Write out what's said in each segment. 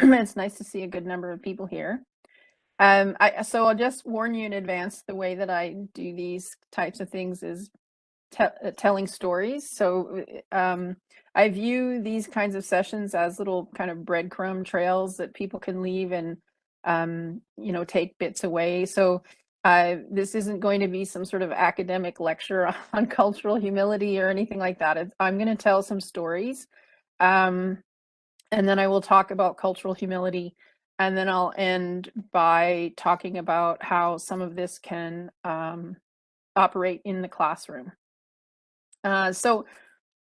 It's nice to see a good number of people here. So I'll just warn you in advance, the way that I do these types of things is telling stories. So I view these kinds of sessions as little kind of breadcrumb trails that people can leave and take bits away. So this isn't going to be some sort of academic lecture on cultural humility or anything like that. I'm going to tell some stories. And then I will talk about cultural humility, and then I'll end by talking about how some of this can operate in the classroom. So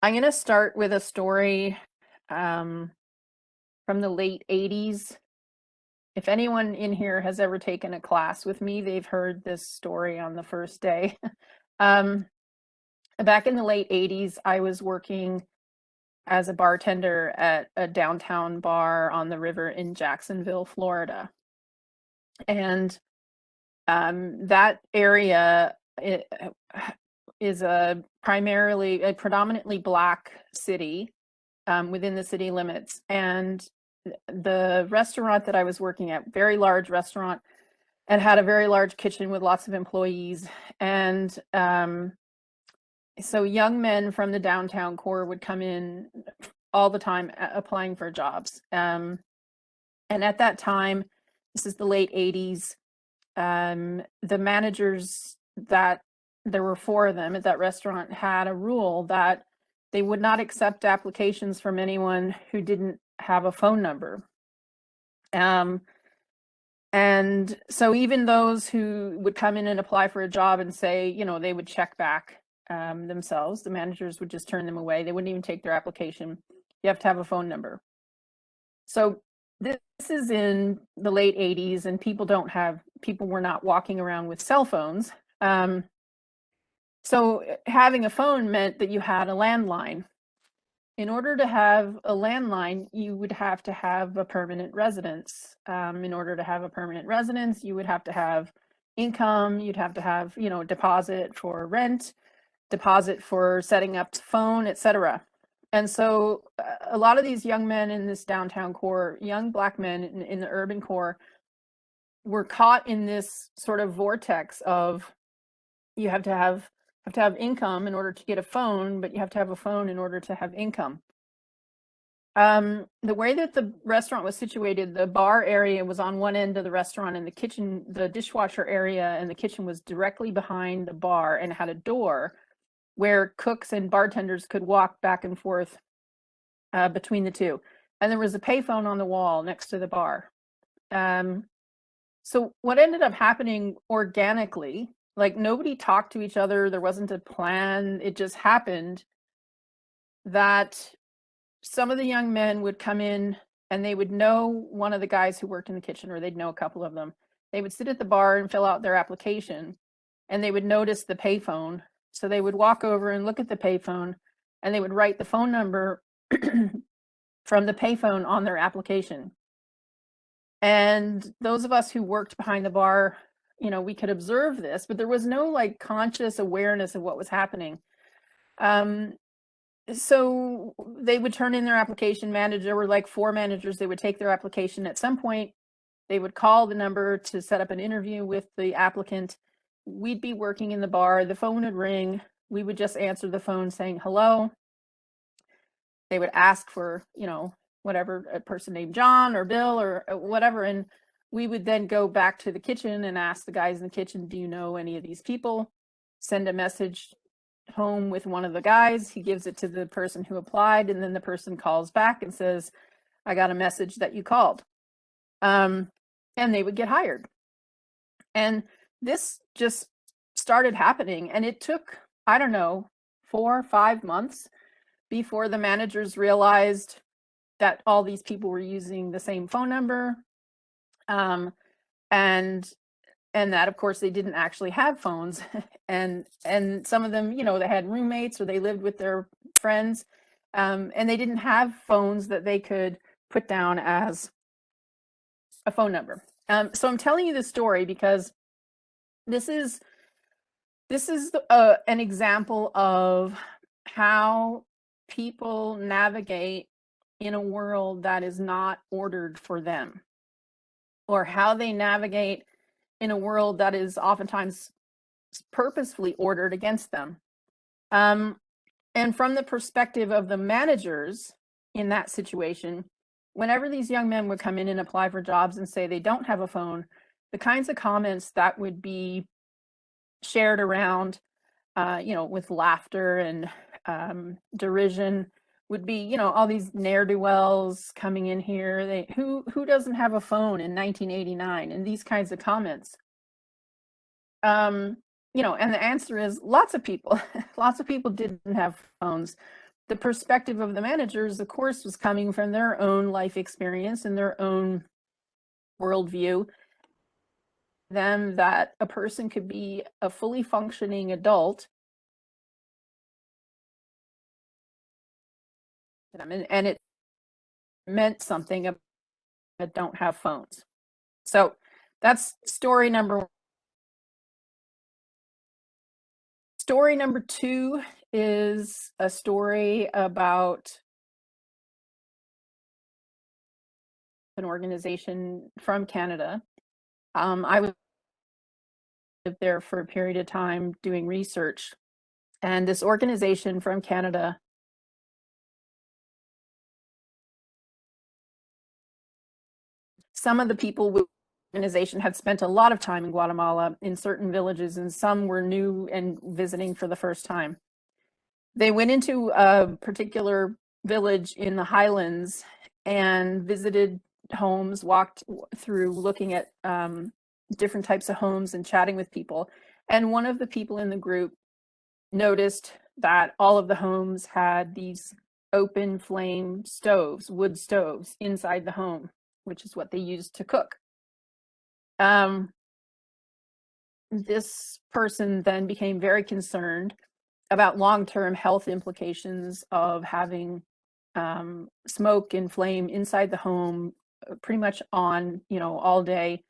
I'm going to start with a story from the late 80s. If anyone in here has ever taken a class with me, they've heard this story on the first day. Back in the late 80s, I was working as a bartender at a downtown bar on the river in Jacksonville, Florida. And that area is a predominantly Black city within the city limits. And the restaurant that I was working at, very large restaurant, and had a very large kitchen with lots of employees. And so young men from the downtown core would come in all the time applying for jobs. And at that time, this is the late 80s, the managers, that there were 4 of them at that restaurant, had a rule that they would not accept applications from anyone who didn't have a phone number. And so even those who would come in and apply for a job and say, they would check back themselves, the managers would just turn them away. They wouldn't even take their application. You have to have a phone number. So this is in the late 80s, and people were not walking around with cell phones. So having a phone meant that you had a landline. In order to have a landline, you would have to have a permanent residence. In order to have a permanent residence, you would have to have income. You'd have to have, deposit for rent, deposit for setting up the phone, etc. And so a lot of these young men in this downtown core, young Black men in the urban core, were caught in this sort of vortex of, you have to have income in order to get a phone, but you have to have a phone in order to have income. The way that the restaurant was situated, the bar area was on one end of the restaurant, and the kitchen, the dishwasher area and the kitchen was directly behind the bar and had a door where cooks and bartenders could walk back and forth between the two. And there was a payphone on the wall next to the bar. So what ended up happening organically, like nobody talked to each other, there wasn't a plan, it just happened that some of the young men would come in and they would know one of the guys who worked in the kitchen, or they'd know a couple of them. They would sit at the bar and fill out their application, and they would notice the payphone. So they would walk over and look at the payphone, and they would write the phone number from the payphone on their application. And those of us who worked behind the bar, we could observe this, but there was no like conscious awareness of what was happening. So they would turn in their application. There were like 4 managers. They would take their application. At some point, they would call the number to set up an interview with the applicant. We'd be working in the bar. The phone would ring. We would just answer the phone saying hello. They would ask for, whatever, a person named John or Bill or whatever. And we would then go back to the kitchen and ask the guys in the kitchen, do you know any of these people? Send a message home with one of the guys. He gives it to the person who applied, and then the person calls back and says, I got a message that you called. And they would get hired. And this just started happening, and it took, I don't know, 4 or 5 months before the managers realized that all these people were using the same phone number, and that of course they didn't actually have phones. and some of them, they had roommates or they lived with their friends, and they didn't have phones that they could put down as a phone number. So I'm telling you this story because this is an example of how people navigate in a world that is not ordered for them, or how they navigate in a world that is oftentimes purposefully ordered against them. And from the perspective of the managers in that situation, whenever these young men would come in and apply for jobs and say they don't have a phone, the kinds of comments that would be shared around, with laughter and derision would be, all these ne'er-do-wells coming in here. Who doesn't have a phone in 1989, and these kinds of comments. And the answer is lots of people. Lots of people didn't have phones. The perspective of the managers, of course, was coming from their own life experience and their own worldview. Them that a person could be a fully functioning adult, and it meant something that don't have phones. So that's story number one. Story number two is a story about an organization from Canada. I was there for a period of time doing research, and this organization from Canada, some of the people with the organization had spent a lot of time in Guatemala in certain villages, and some were new and visiting for the first time. They went into a particular village in the highlands and visited homes, walked through looking at different types of homes and chatting with people. And one of the people in the group noticed that all of the homes had these open flame stoves, wood stoves inside the home, which is what they used to cook. This person then became very concerned about long-term health implications of having smoke and flame inside the home pretty much on, all day,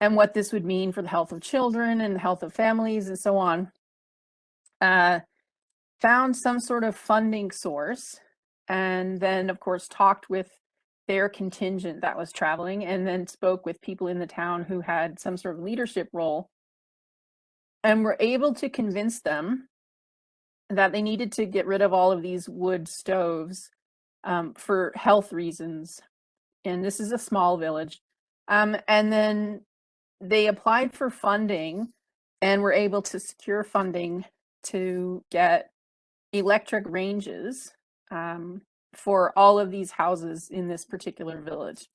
and what this would mean for the health of children and the health of families and so on. Found some sort of funding source, and then of course talked with their contingent that was traveling, and then spoke with people in the town who had some sort of leadership role, and were able to convince them that they needed to get rid of all of these wood stoves for health reasons. And this is a small village. And then they applied for funding and were able to secure funding to get electric ranges for all of these houses in this particular village,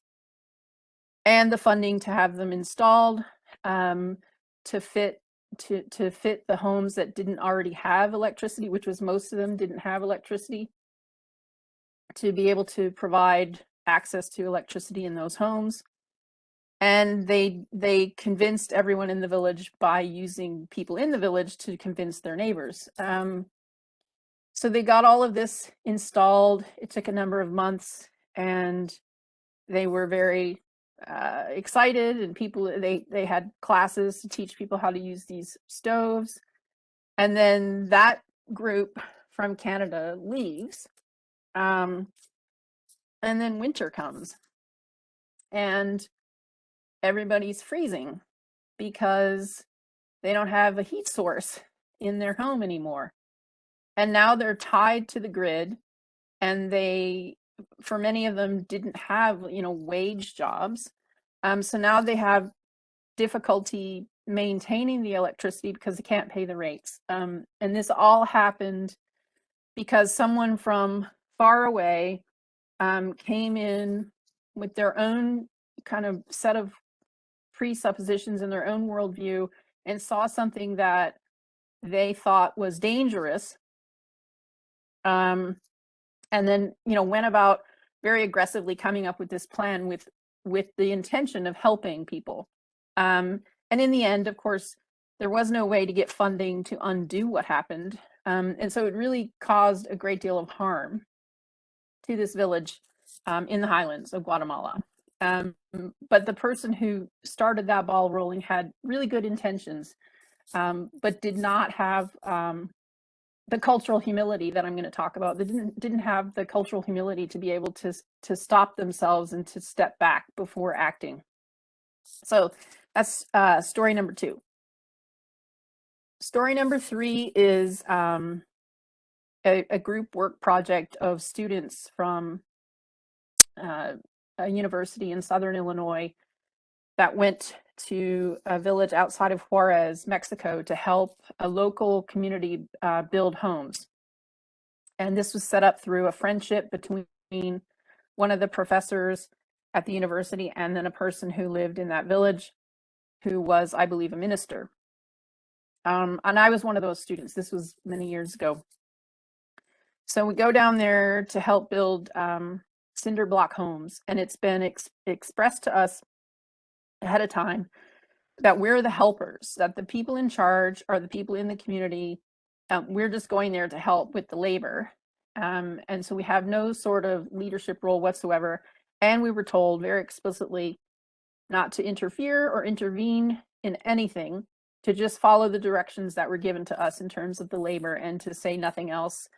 and the funding to have them installed to fit the homes that didn't already have electricity, which was most of them didn't have electricity, to be able to provide access to electricity in those homes. And they convinced everyone in the village by using people in the village to convince their neighbors. So they got all of this installed. It took a number of months, and they were very excited, and they had classes to teach people how to use these stoves. And then that group from Canada leaves, and then winter comes, and everybody's freezing because they don't have a heat source in their home anymore. And now they're tied to the grid, and for many of them, didn't have, wage jobs. So now they have difficulty maintaining the electricity because they can't pay the rates. And this all happened because someone from far away came in with their own kind of set of presuppositions in their own worldview and saw something that they thought was dangerous, and then went about very aggressively coming up with this plan with the intention of helping people. And in the end, of course, there was no way to get funding to undo what happened, and so it really caused a great deal of harm to this village in the highlands of Guatemala. But the person who started that ball rolling had really good intentions, but did not have the cultural humility that I'm going to talk about. They didn't have the cultural humility to be able to stop themselves and to step back before acting. So that's story number 2. Story number 3 is a group work project of students from a university in Southern Illinois that went to a village outside of Juarez, Mexico, to help a local community build homes. And this was set up through a friendship between one of the professors at the university and then a person who lived in that village who was, I believe, a minister. And I was one of those students. This was many years ago. So we go down there to help build cinder block homes, and it's been expressed to us ahead of time that we're the helpers, that the people in charge are the people in the community. We're just going there to help with the labor. And so we have no sort of leadership role whatsoever. And we were told very explicitly not to interfere or intervene in anything, to just follow the directions that were given to us in terms of the labor, and to say nothing else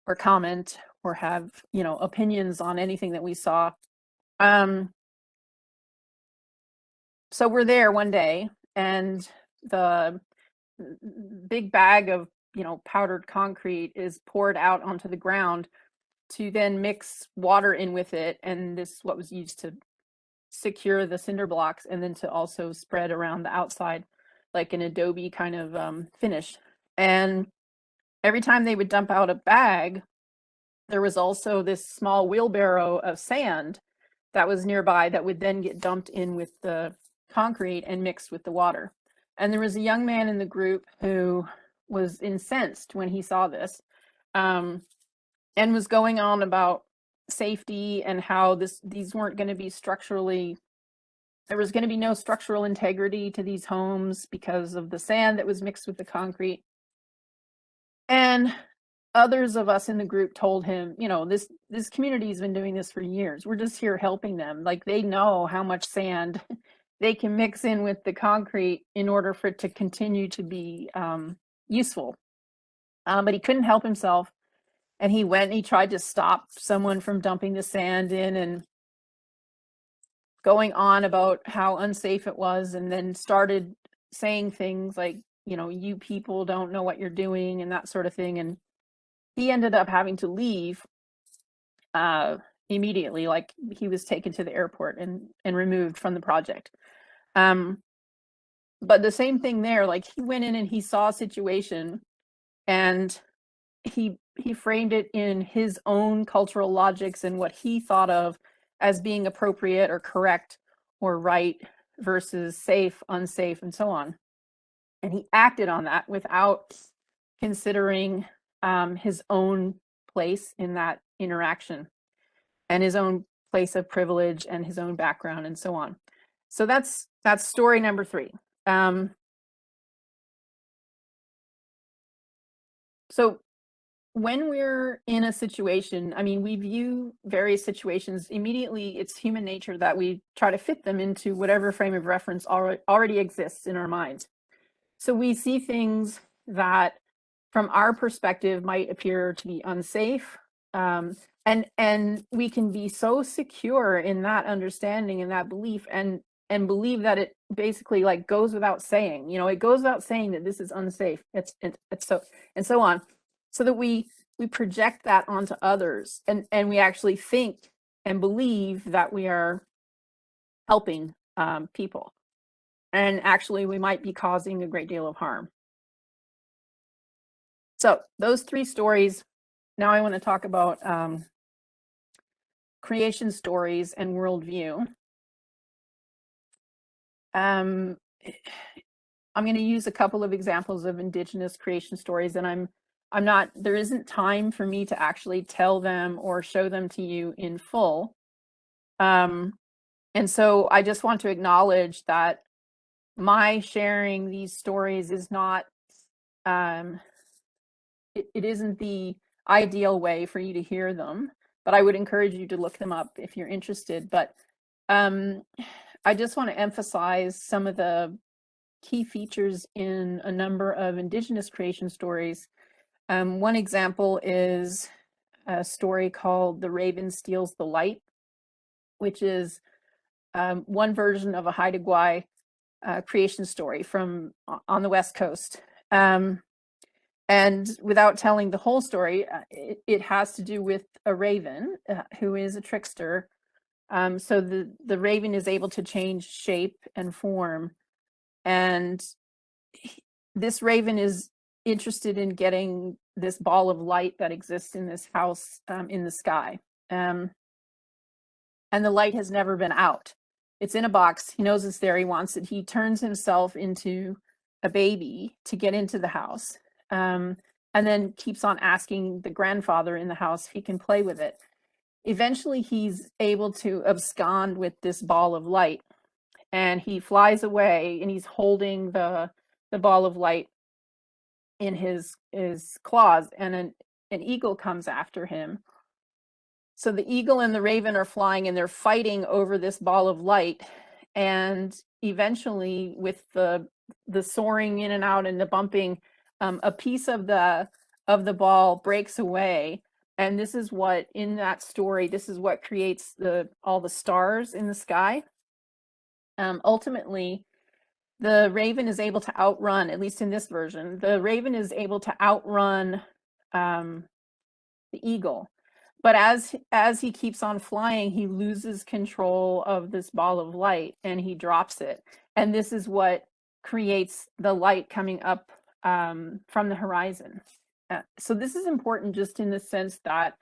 or comment or have, opinions on anything that we saw. So we're there one day, and the big bag of, powdered concrete is poured out onto the ground to then mix water in with it. And this is what was used to secure the cinder blocks, and then to also spread around the outside like an adobe kind of finish. And every time they would dump out a bag, there was also this small wheelbarrow of sand that was nearby that would then get dumped in with the concrete and mixed with the water. And there was a young man in the group who was incensed when he saw this, and was going on about safety and how these weren't going to be there was going to be no structural integrity to these homes because of the sand that was mixed with the concrete. And others of us in the group told him, this community has been doing this for years. We're just here helping them. Like, they know how much sand they can mix in with the concrete in order for it to continue to be useful. But he couldn't help himself. And he went and he tried to stop someone from dumping the sand in, and going on about how unsafe it was, and then started saying things like, you people don't know what you're doing, and that sort of thing. And he ended up having to leave immediately. Like, he was taken to the airport and removed from the project. But the same thing there, like, he went in and he saw a situation, and he framed it in his own cultural logics and what he thought of as being appropriate or correct or right versus safe, unsafe, and so on. And he acted on that without considering his own place in that interaction, and his own place of privilege and his own background and so on. So that's story number 3. So when we're in a situation, we view various situations immediately. It's human nature that we try to fit them into whatever frame of reference already exists in our minds. So we see things that from our perspective might appear to be unsafe, and we can be so secure in that understanding and that belief, and believe that it basically, like, goes without saying. It goes without saying that this is unsafe. It's so, and so on, so that we project that onto others, and we actually think and believe that we are helping people, and actually we might be causing a great deal of harm. So those 3 stories. Now I want to talk about creation stories and worldview. I'm going to use a couple of examples of Indigenous creation stories, and there isn't time for me to actually tell them or show them to you in full. And so I just want to acknowledge that my sharing these stories is not, it isn't the ideal way for you to hear them, but I would encourage you to look them up if you're interested. But I just want to emphasize some of the key features in a number of Indigenous creation stories One example is a story called The Raven Steals the Light, which is one version of a Haida Gwaii creation story from on the West Coast. And without telling the whole story, it has to do with a raven who is a trickster. So the raven is able to change shape and form, and this raven is interested in getting this ball of light that exists in this house in the sky. And the light has never been out. It's in a box. He knows it's there. He wants it. He turns himself into a baby to get into the house. And then keeps on asking the grandfather in the house if he can play with it. Eventually, he's able to abscond with this ball of light, and he flies away, and he's holding the ball of light in his claws, and an eagle comes after him. So the eagle and the raven are flying, and they're fighting over this ball of light, and eventually, with the soaring in and out and the bumping, a piece of the ball breaks away, and this is what, in that story, this is what creates all the stars in the sky. Ultimately, the raven is able to outrun, at least in this version, the raven is able to outrun the eagle. But as he keeps on flying, he loses control of this ball of light, and he drops it. And this is what creates the light coming up from the horizon. So this is important just in the sense that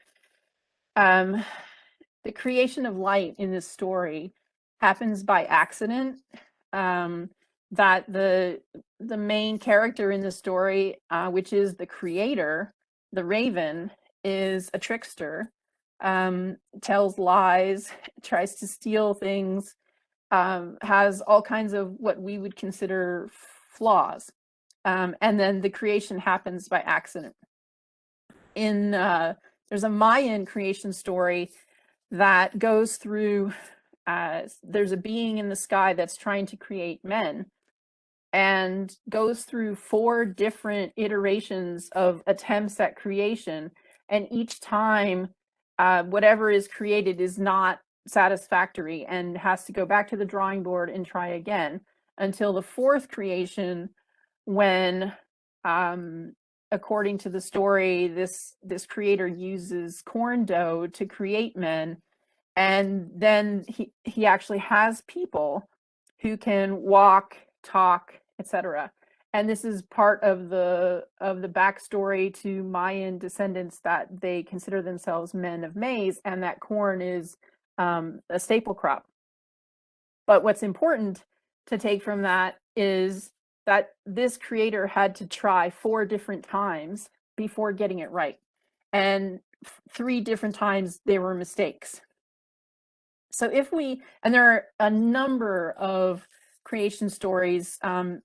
the creation of light in this story happens by accident. That the main character in the story, which is the creator, the raven, is a trickster, tells lies, tries to steal things, has all kinds of what we would consider flaws. And then the creation happens by accident. There's a Mayan creation story that goes through, there's a being in the sky that's trying to create men, and goes through 4 different iterations of attempts at creation. And each time, whatever is created is not satisfactory and has to go back to the drawing board and try again, until the 4th creation, when, according to the story, this creator uses corn dough to create men, and then he actually has people who can walk, talk, etc. And this is part of the backstory to Mayan descendants, that they consider themselves men of maize, and that corn is a staple crop. But what's important to take from that is that this creator had to try 4 different times before getting it right, and 3 different times they were mistakes. So and there are a number of creation stories.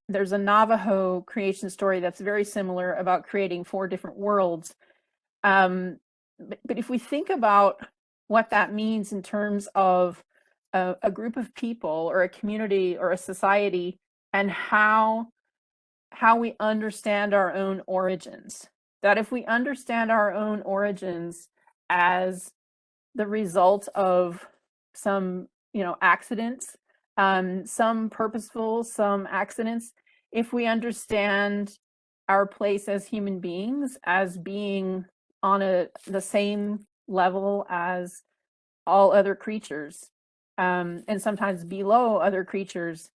There's a Navajo creation story that's very similar, about creating 4 different worlds. But if we think about what that means in terms of a group of people, or a community, or a society, and how we understand our own origins, that if we understand our own origins as the result of some, accidents, some purposeful, some accidents, if we understand our place as human beings as being on the same level as all other creatures, and sometimes below other creatures,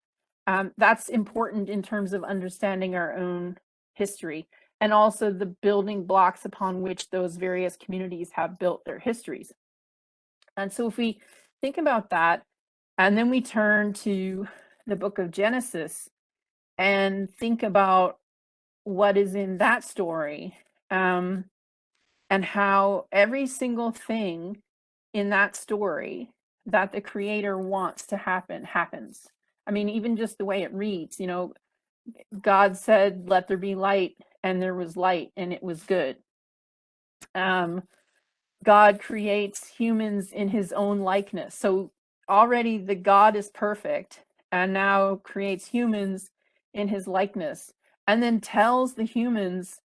that's important in terms of understanding our own history, and also the building blocks upon which those various communities have built their histories. And so if we think about that, and then we turn to the book of Genesis and think about what is in that story, and how every single thing in that story that the creator wants to happen happens. I mean, even just the way it reads, God said, "Let there be light," and there was light, and it was good. God creates humans in his own likeness. So already the God is perfect, and now creates humans in his likeness, and then tells the humans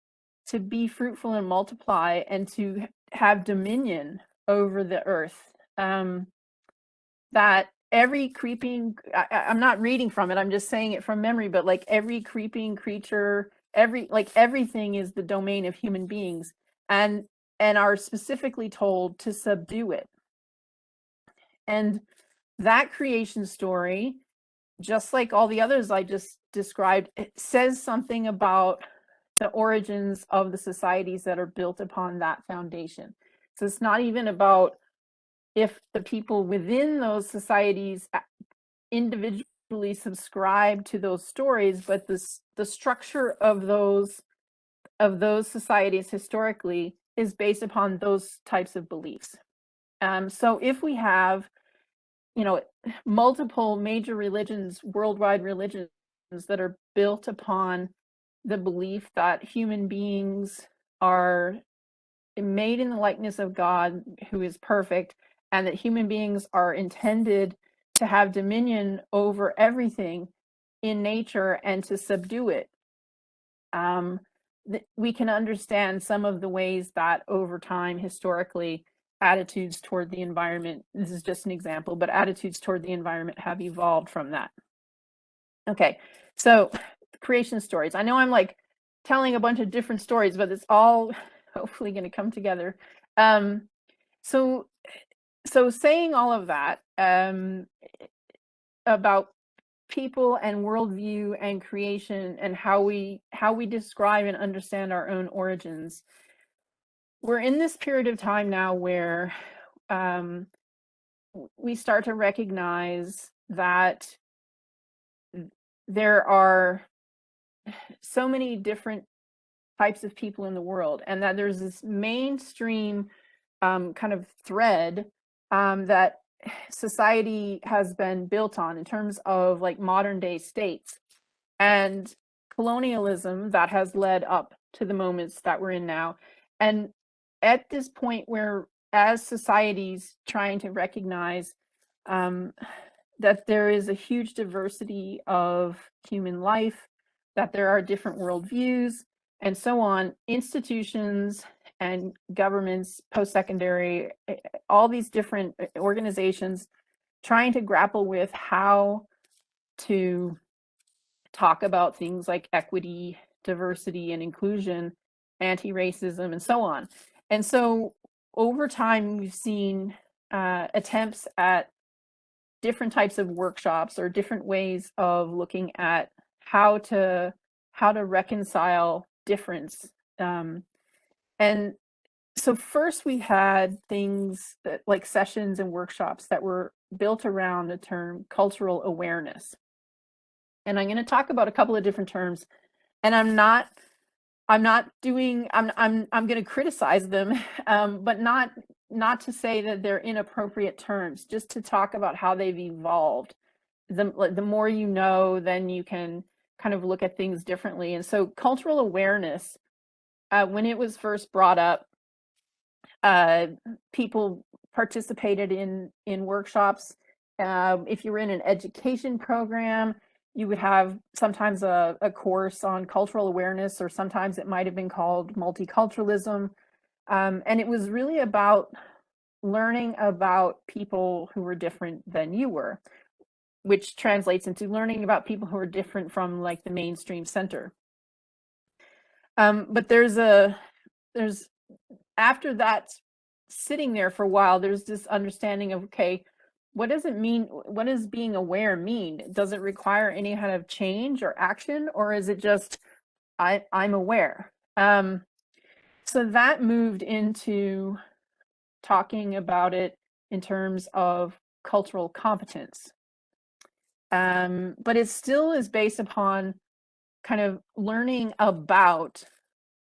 to be fruitful and multiply and to have dominion over the earth. That every creeping, I'm not reading from it, I'm just saying it from memory, but like every creeping creature, everything is the domain of human beings, and are specifically told to subdue it. And that creation story, just like all the others I just described, it says something about the origins of the societies that are built upon that foundation. So it's not even about if the people within those societies individually subscribe to those stories, but the structure of those societies historically is based upon those types of beliefs. So if we have, multiple major religions, worldwide religions that are built upon the belief that human beings are made in the likeness of God, who is perfect, and that human beings are intended to have dominion over everything in nature and to subdue it. We can understand some of the ways that over time, historically, attitudes toward the environment, this is just an example, but attitudes toward the environment have evolved from that. Okay, so creation stories. I know I'm like telling a bunch of different stories, but it's all hopefully going to come together. So saying all of that about people and worldview and creation and how we describe and understand our own origins, we're in this period of time now where we start to recognize that there are so many different types of people in the world, and that there's this mainstream kind of thread that society has been built on in terms of like modern day states and colonialism that has led up to the moments that we're in now. And at this point where, as societies trying to recognize that there is a huge diversity of human life, that there are different worldviews, and so on, institutions and governments, post-secondary, all these different organizations trying to grapple with how to talk about things like equity, diversity, and inclusion, anti-racism, and so on. And so over time, we've seen attempts at different types of workshops or different ways of looking at how to reconcile difference. And so first we had things like sessions and workshops that were built around the term cultural awareness. And I'm going to talk about a couple of different terms, and I'm going to criticize them, but not to say that they're inappropriate terms, just to talk about how they've evolved. The more you know, then you can kind of look at things differently. And so cultural awareness, when it was first brought up, people participated in workshops. If you were in an education program, you would have sometimes a course on cultural awareness, or sometimes it might have been called multiculturalism. And it was really about learning about people who were different than you were, which translates into learning about people who are different from like the mainstream center. But there's after that, sitting there for a while, there's this understanding of, okay, what does it mean? What does being aware mean? Does it require any kind of change or action, or is it just I'm aware? So that moved into talking about it in terms of cultural competence. But it still is based upon kind of learning about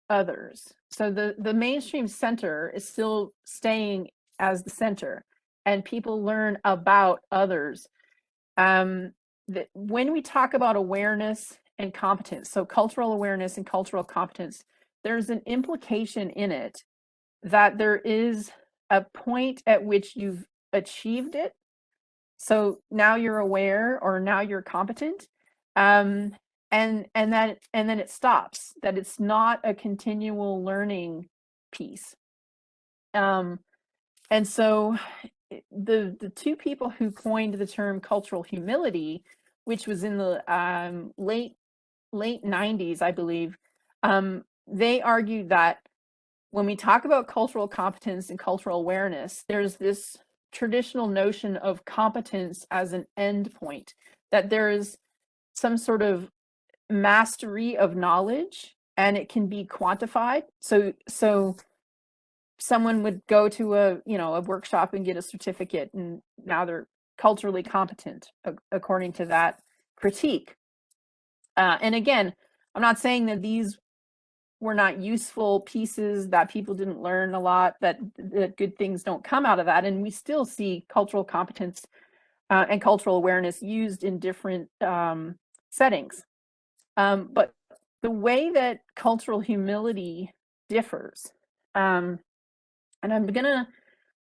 others. So the mainstream center is still staying as the center, and people learn about others. When we talk about awareness and competence, so cultural awareness and cultural competence, there's an implication in it that there is a point at which you've achieved it. So now you're aware, or now you're competent. and then it stops, that it's not a continual learning piece. And so the two people who coined the term cultural humility, which was in the late 90s, I believe, they argued that when we talk about cultural competence and cultural awareness, there's this traditional notion of competence as an end point, that there is some sort of mastery of knowledge and it can be quantified. So someone would go to a workshop and get a certificate, and now they're culturally competent according to that critique. And again, I'm not saying that these were not useful pieces, that people didn't learn a lot, that good things don't come out of that, and we still see cultural competence and cultural awareness used in different settings. But the way that cultural humility differs, and I'm going to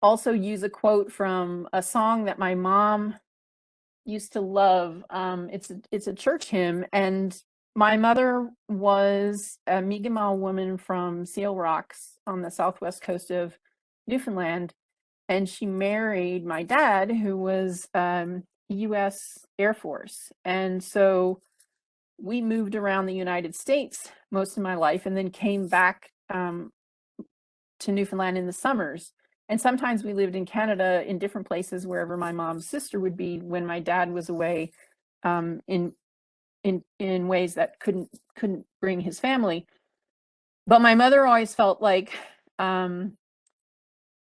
also use a quote from a song that my mom used to love. It's a church hymn, and my mother was a Mi'kmaq woman from Seal Rocks on the southwest coast of Newfoundland, and she married my dad, who was U.S. Air Force, and so we moved around the United States most of my life, and then came back to Newfoundland in the summers. And sometimes we lived in Canada in different places, wherever my mom's sister would be when my dad was away, in ways that couldn't bring his family. But my mother always felt like that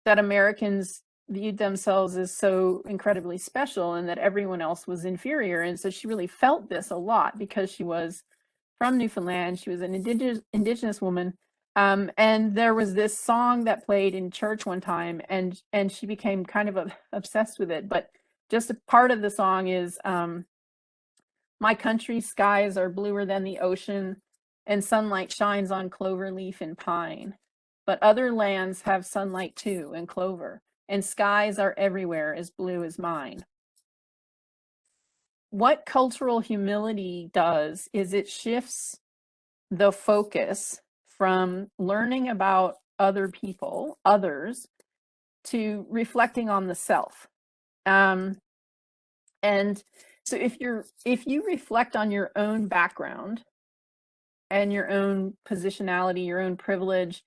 Americans viewed themselves as so incredibly special and that everyone else was inferior. And so she really felt this a lot because she was from Newfoundland. She was an indigenous woman. And there was this song that played in church one time, and she became kind of obsessed with it. But just a part of the song is, my country's skies are bluer than the ocean, and sunlight shines on clover leaf and pine. But other lands have sunlight too, and clover, and skies are everywhere as blue as mine. What cultural humility does is it shifts the focus from learning about other people, others, to reflecting on the self. And so if you reflect on your own background and your own positionality, your own privilege,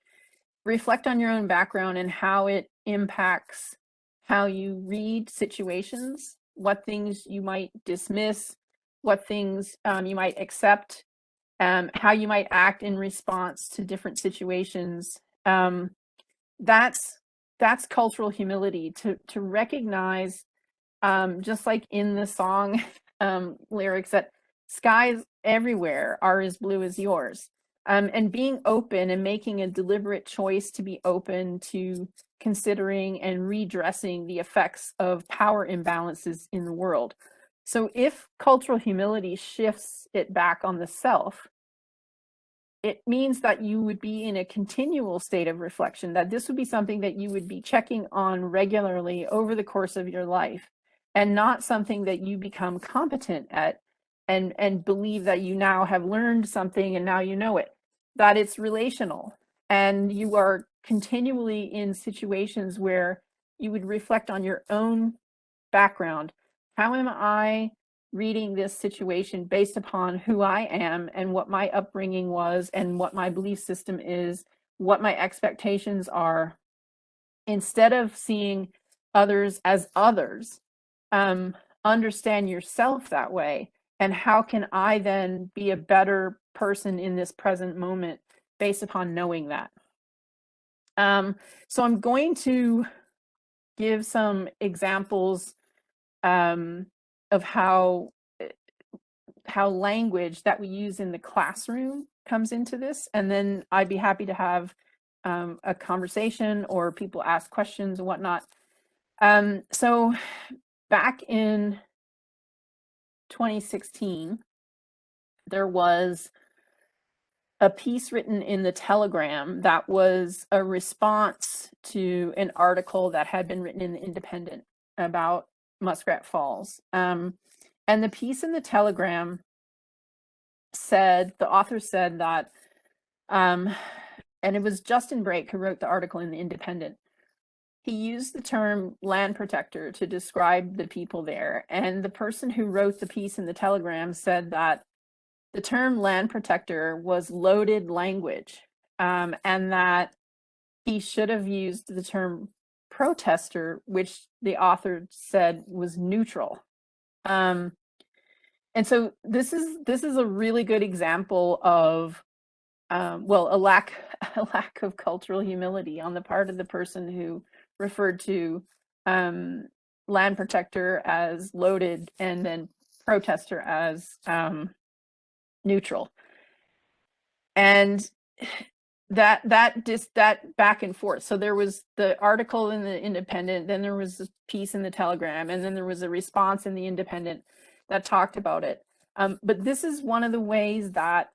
reflect on your own background and how it impacts how you read situations, what things you might dismiss, what things you might accept, how you might act in response to different situations. That's cultural humility, to recognize, just like in the song lyrics, that skies everywhere are as blue as yours. And being open and making a deliberate choice to be open to considering and redressing the effects of power imbalances in the world. So if cultural humility shifts it back on the self, it means that you would be in a continual state of reflection, that this would be something that you would be checking on regularly over the course of your life, and not something that you become competent at and believe that you now have learned something and now you know it. That it's relational, and you are continually in situations where you would reflect on your own background. How am I reading this situation based upon who I am and what my upbringing was and what my belief system is, what my expectations are? Instead of seeing others as others, understand yourself that way. And how can I then be a better person in this present moment based upon knowing that? So I'm going to give some examples of how language that we use in the classroom comes into this, and then I'd be happy to have a conversation or people ask questions and whatnot. So back in 2016, there was a piece written in the Telegram that was a response to an article that had been written in the Independent about Muskrat Falls. And the piece in the Telegram the author said that, and it was Justin Brake who wrote the article in the Independent. He used the term land protector to describe the people there. And the person who wrote the piece in the Telegram said that the term land protector was loaded language, and that he should have used the term protester, which the author said was neutral. And so this is a really good example of well, a lack of cultural humility on the part of the person who referred to land protector as loaded and then protester as neutral. And that back and forth. So there was the article in the Independent, then there was a piece in the Telegram, and then there was a response in the Independent that talked about it. But this is one of the ways that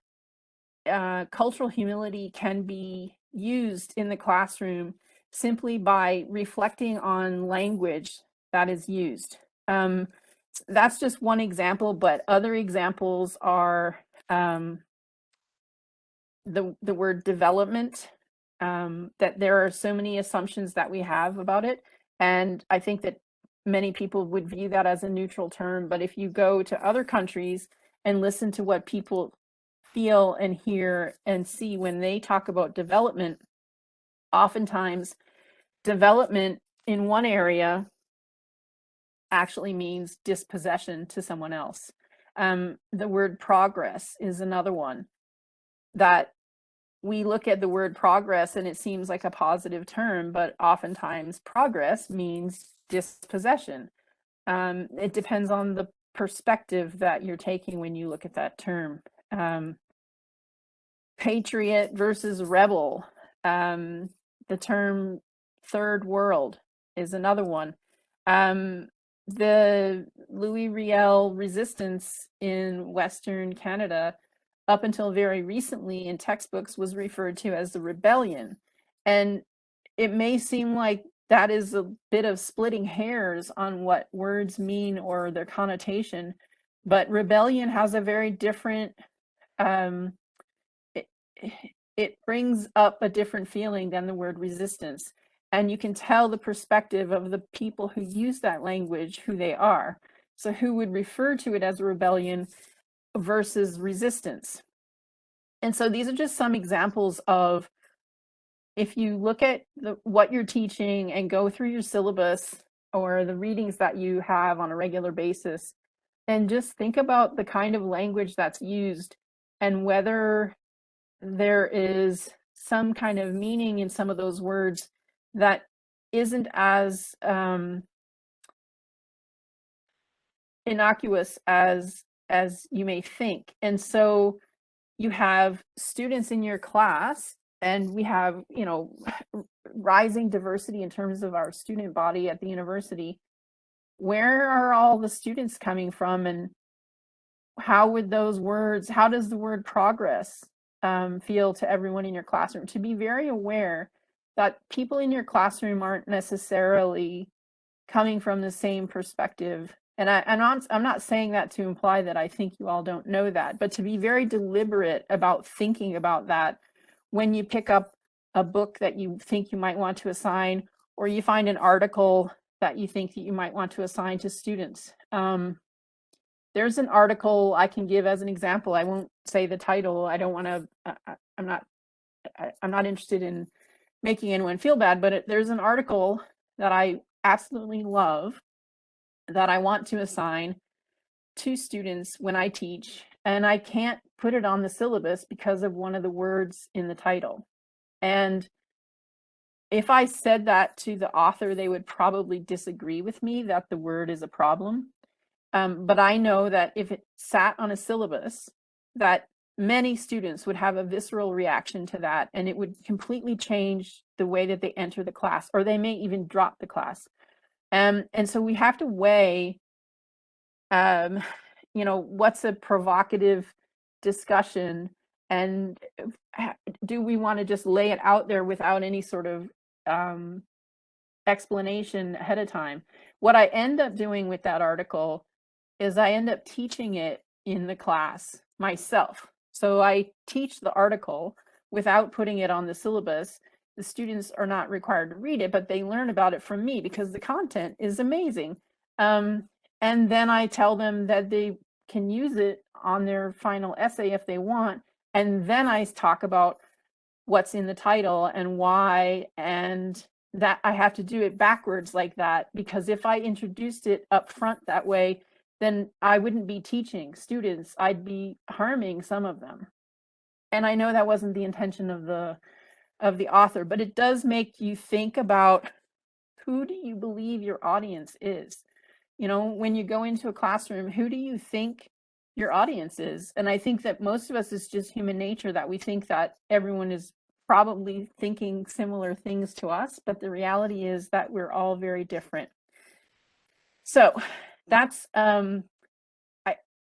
cultural humility can be used in the classroom simply by reflecting on language that is used. That's just one example, but other examples are the word development, that there are so many assumptions that we have about it. And I think that many people would view that as a neutral term, but if you go to other countries and listen to what people feel and hear and see when they talk about development, oftentimes development in one area actually means dispossession to someone else. The word progress is another one that we look at the word progress and it seems like a positive term, but oftentimes progress means dispossession. It depends on the perspective that you're taking when you look at that term. Patriot versus rebel. The term third world is another one. The Louis Riel resistance in Western Canada, up until very recently in textbooks, was referred to as the rebellion. And it may seem like that is a bit of splitting hairs on what words mean or their connotation, but rebellion has a very different, it brings up a different feeling than the word resistance. And you can tell the perspective of the people who use that language, who they are. So who would refer to it as a rebellion versus resistance. And so these are just some examples of, if you look at what you're teaching and go through your syllabus or the readings that you have on a regular basis, and just think about the kind of language that's used and whether there is some kind of meaning in some of those words that isn't as innocuous as you may think. And so you have students in your class, and we have, you know, rising diversity in terms of our student body at the university. Where are all the students coming from, and how would those words, how does the word progress feel to everyone in your classroom? To be very aware that people in your classroom aren't necessarily coming from the same perspective. And I'm not saying that to imply that I think you all don't know that, but to be very deliberate about thinking about that when you pick up a book that you think you might want to assign, or you find an article that you think that you might want to assign to students. There's an article I can give as an example. I won't say the title. I don't want to, I'm not interested in making anyone feel bad, but there's an article that I absolutely love that I want to assign to students when I teach, and I can't put it on the syllabus because of one of the words in the title. And if I said that to the author, they would probably disagree with me that the word is a problem. But I know that if it sat on a syllabus, that many students would have a visceral reaction to that, and it would completely change the way that they enter the class, or they may even drop the class. And so we have to weigh, you know, what's a provocative discussion, and do we want to just lay it out there without any sort of explanation ahead of time? What I end up doing with that article is I end up teaching it in the class myself. So I teach the article without putting it on the syllabus. The students are not required to read it, but they learn about it from me because the content is amazing. And then I tell them that they can use it on their final essay if they want. And then I talk about what's in the title and why, and that I have to do it backwards like that, because if I introduced it up front that way, then I wouldn't be teaching students, I'd be harming some of them. And I know that wasn't the intention of the author, but it does make you think about, who do you believe your audience is? You know, when you go into a classroom, who do you think your audience is? And I think that most of us, is just human nature, that we think that everyone is probably thinking similar things to us, but the reality is that we're all very different. So that's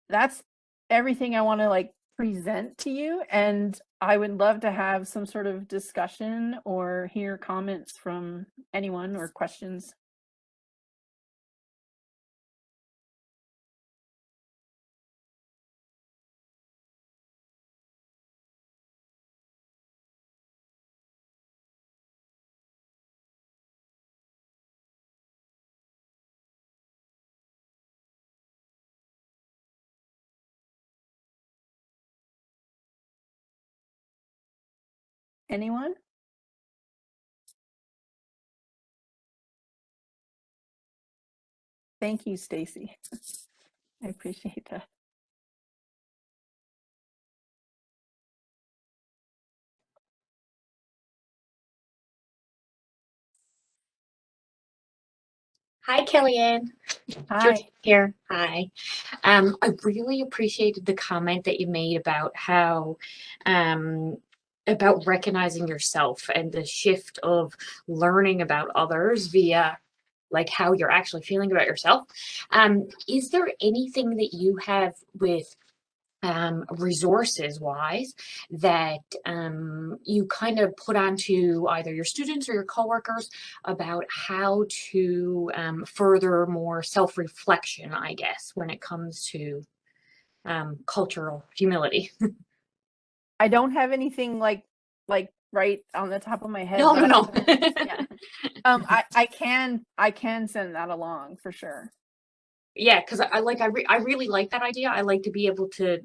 that's everything I want to like present to you, and I would love to have some sort of discussion or hear comments from anyone or questions. Anyone? Thank you, Stacy. I appreciate that. Hi, Kellyanne. Hi. George here. Hi. I really appreciated the comment that you made um, about recognizing yourself and the shift of learning about others via like how you're actually feeling about yourself. Is there anything that you have with resources wise that you kind of put onto either your students or your coworkers about how to further more self-reflection, I guess, when it comes to cultural humility? I don't have anything like right on the top of my head, No, but no, no. yeah. I can send that along for sure. Yeah, because I really like that idea. I like to be able to.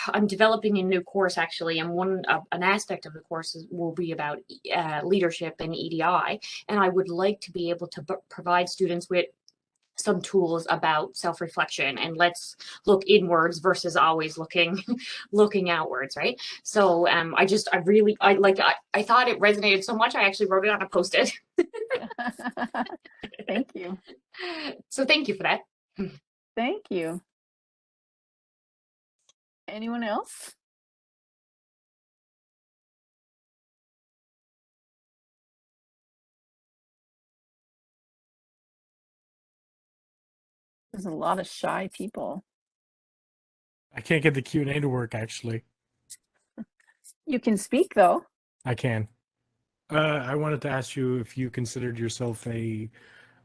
I'm developing a new course actually, and an aspect of the course will be about leadership and EDI, and I would like to be able to provide students with some tools about self-reflection and let's look inwards versus always looking looking outwards, right? So I thought it resonated so much I actually wrote it on a post-it. Thank you. So thank you for that. Thank you. Anyone else? There's a lot of shy people. I can't get the Q&A to work, actually. You can speak though. I can. I wanted to ask you if you considered yourself a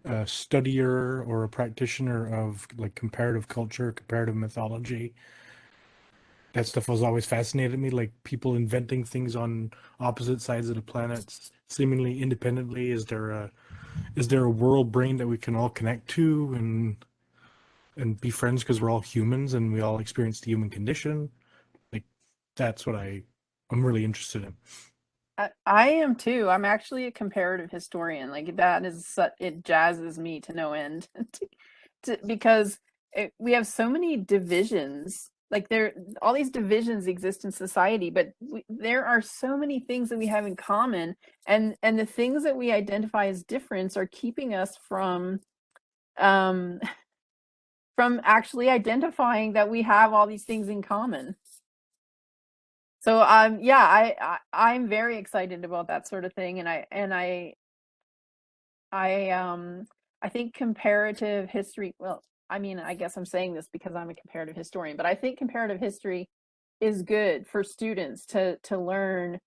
studier or a practitioner of like comparative culture, comparative mythology. That stuff has always fascinated me, like people inventing things on opposite sides of the planets, seemingly independently. Is there a world brain that we can all connect to and be friends because we're all humans and we all experience the human condition? Like that's what I'm really interested in. I am too. I'm actually a comparative historian. Like that is it jazzes me to no end because we have so many divisions. Like all these divisions exist in society, but there are so many things that we have in common, and the things that we identify as difference are keeping us um, from actually identifying that we have all these things in common. So yeah, I'm very excited about that sort of thing, and I I think comparative history, well, I mean, I guess I'm saying this because I'm a comparative historian, but I think comparative history is good for students to learn,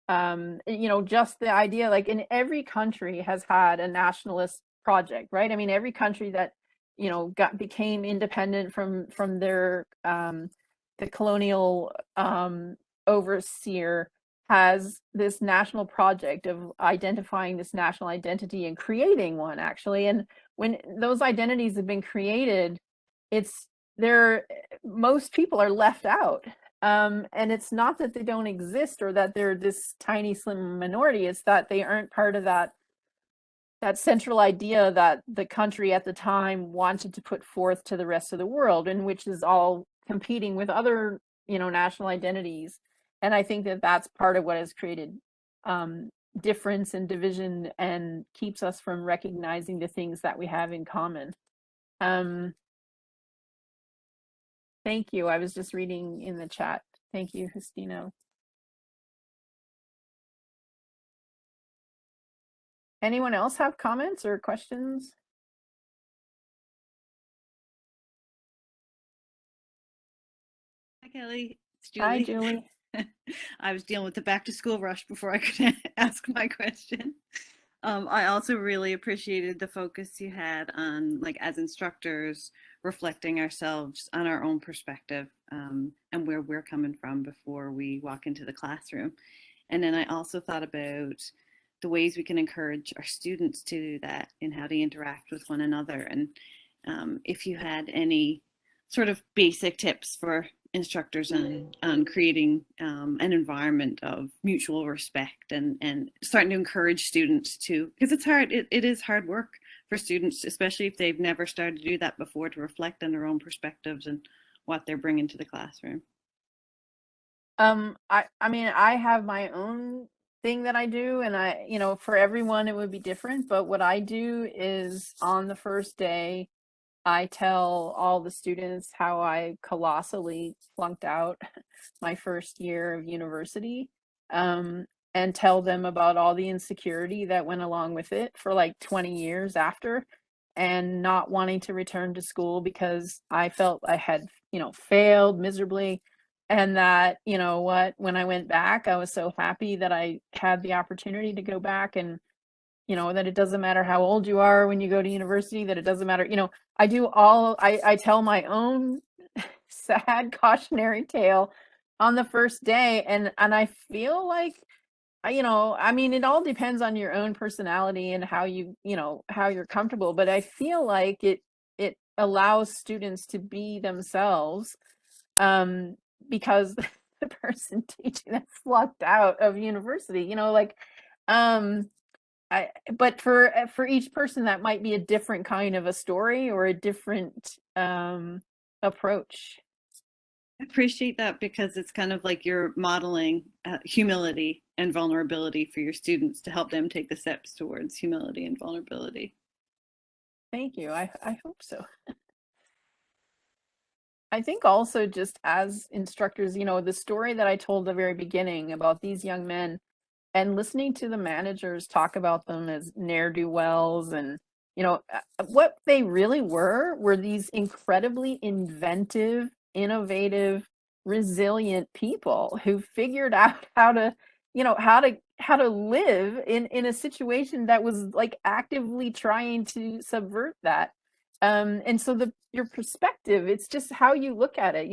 you know, just the idea, like in every country has had a nationalist project, right? I mean, every country that, you know, became independent from their the colonial overseer has this national project of identifying this national identity and creating one, actually. And when those identities have been created, it's there, most people are left out. And it's not that they don't exist or that they're this tiny slim minority, it's that they aren't part of that central idea that the country at the time wanted to put forth to the rest of the world, and which is all competing with other, national identities. And I think that that's part of what has created difference and division and keeps us from recognizing the things that we have in common. Thank you. I was just reading in the chat. Thank you, Justino. Anyone else have comments or questions? Hi, Kelly. It's Julie. Hi, Julie. I was dealing with the back to school rush before I could ask my question. I also really appreciated the focus you had on, like, as instructors, reflecting ourselves on our own perspective and where we're coming from before we walk into the classroom. And then I also thought about the ways we can encourage our students to do that and how to interact with one another. And if you had any sort of basic tips for instructors on creating an environment of mutual respect and starting to encourage students to, because it's hard, it is hard work for students, especially if they've never started to do that before, to reflect on their own perspectives and what they're bringing to the classroom. I mean, I have my own thing that I do, and for everyone it would be different, but what I do is on the first day, I tell all the students how I colossally flunked out my first year of university, and tell them about all the insecurity that went along with it for like 20 years after, and not wanting to return to school because I felt I had, failed miserably. And that, when I went back, I was so happy that I had the opportunity to go back, and that it doesn't matter how old you are when you go to university, that it doesn't matter, I tell my own sad cautionary tale on the first day, and I feel like, I mean, it all depends on your own personality and how how you're comfortable, but I feel like it allows students to be themselves, because the person teaching them flunked out of university, but for each person that might be a different kind of a story or a different approach. I appreciate that, because it's kind of like you're modeling humility and vulnerability for your students to help them take the steps towards humility and vulnerability. Thank you. I hope so. I think also, just as instructors, the story that I told at the very beginning about these young men, and listening to the managers talk about them as ne'er-do-wells, and what they really were these incredibly inventive, innovative, resilient people who figured out how to live in a situation that was like actively trying to subvert that. And so your perspective, it's just how you look at it,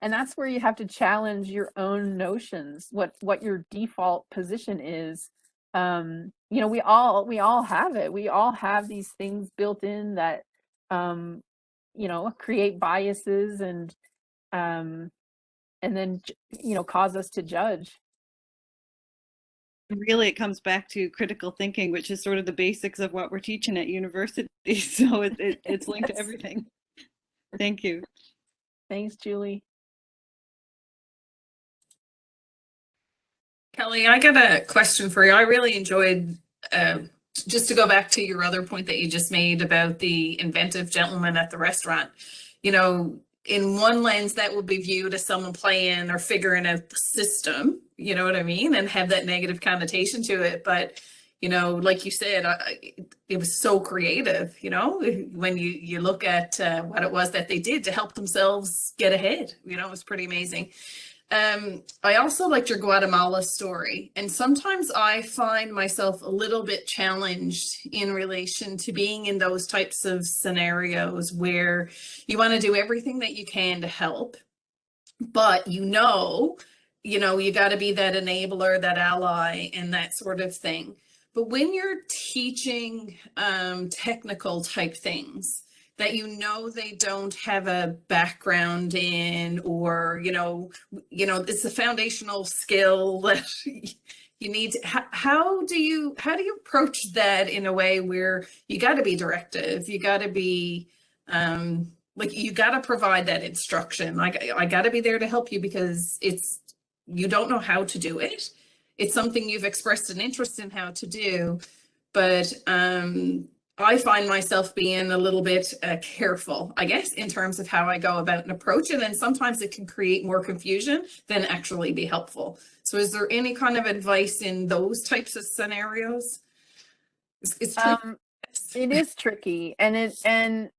and that's where you have to challenge your own notions, what your default position is. We all have it. We all have these things built in that create biases, and then cause us to judge. Really, it comes back to critical thinking, which is sort of the basics of what we're teaching at university. So it's linked to Yes. everything. Thank you. Thanks, Julie. Kelly, I got a question for you. I really enjoyed, just to go back to your other point that you just made about the inventive gentleman at the restaurant. In one lens, that would be viewed as someone playing or figuring out the system, you know what I mean, and have that negative connotation to it. But, like you said, it was so creative, when you look at what it was that they did to help themselves get ahead. It was pretty amazing. I also liked your Guatemala story, and sometimes I find myself a little bit challenged in relation to being in those types of scenarios where you want to do everything that you can to help, but you got to be that enabler, that ally, and that sort of thing. But when you're teaching technical type things that they don't have a background in, or it's a foundational skill that you need to, how do you approach that in a way where you got to be directive, you got to be you got to provide that instruction. Like, I got to be there to help you, because you don't know how to do it. It's something you've expressed an interest in how to do, but I find myself being a little bit careful, I guess, in terms of how I go about and approach it. And sometimes it can create more confusion than actually be helpful. So is there any kind of advice in those types of scenarios? It's tricky. It is tricky, and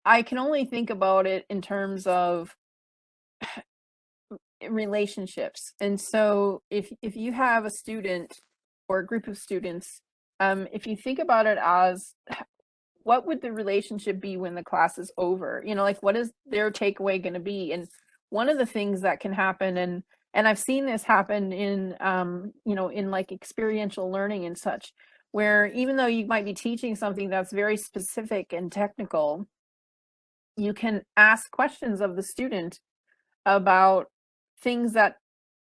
I can only think about it in terms of relationships. And so if you have a student or a group of students, if you think about it as, what would the relationship be when the class is over? Like, what is their takeaway going to be? And one of the things that can happen, and I've seen this happen in in like experiential learning and such, where even though you might be teaching something that's very specific and technical, you can ask questions of the student about things that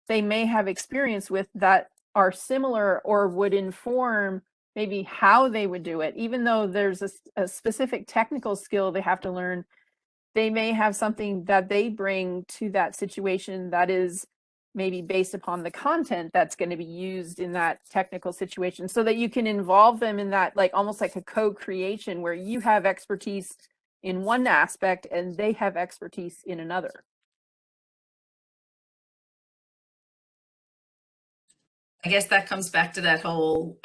they may have experience with that are similar or would inform maybe how they would do it. Even though there's a specific technical skill they have to learn, they may have something that they bring to that situation that is maybe based upon the content that's going to be used in that technical situation, so that you can involve them in that, like almost like a co-creation, where you have expertise in one aspect and they have expertise in another. I guess that comes back to that whole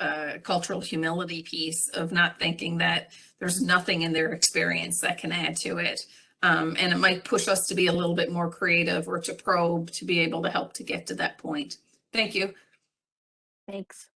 cultural humility piece of not thinking that there's nothing in their experience that can add to it. And it might push us to be a little bit more creative, or to probe, to be able to help to get to that point. Thank you. Thanks.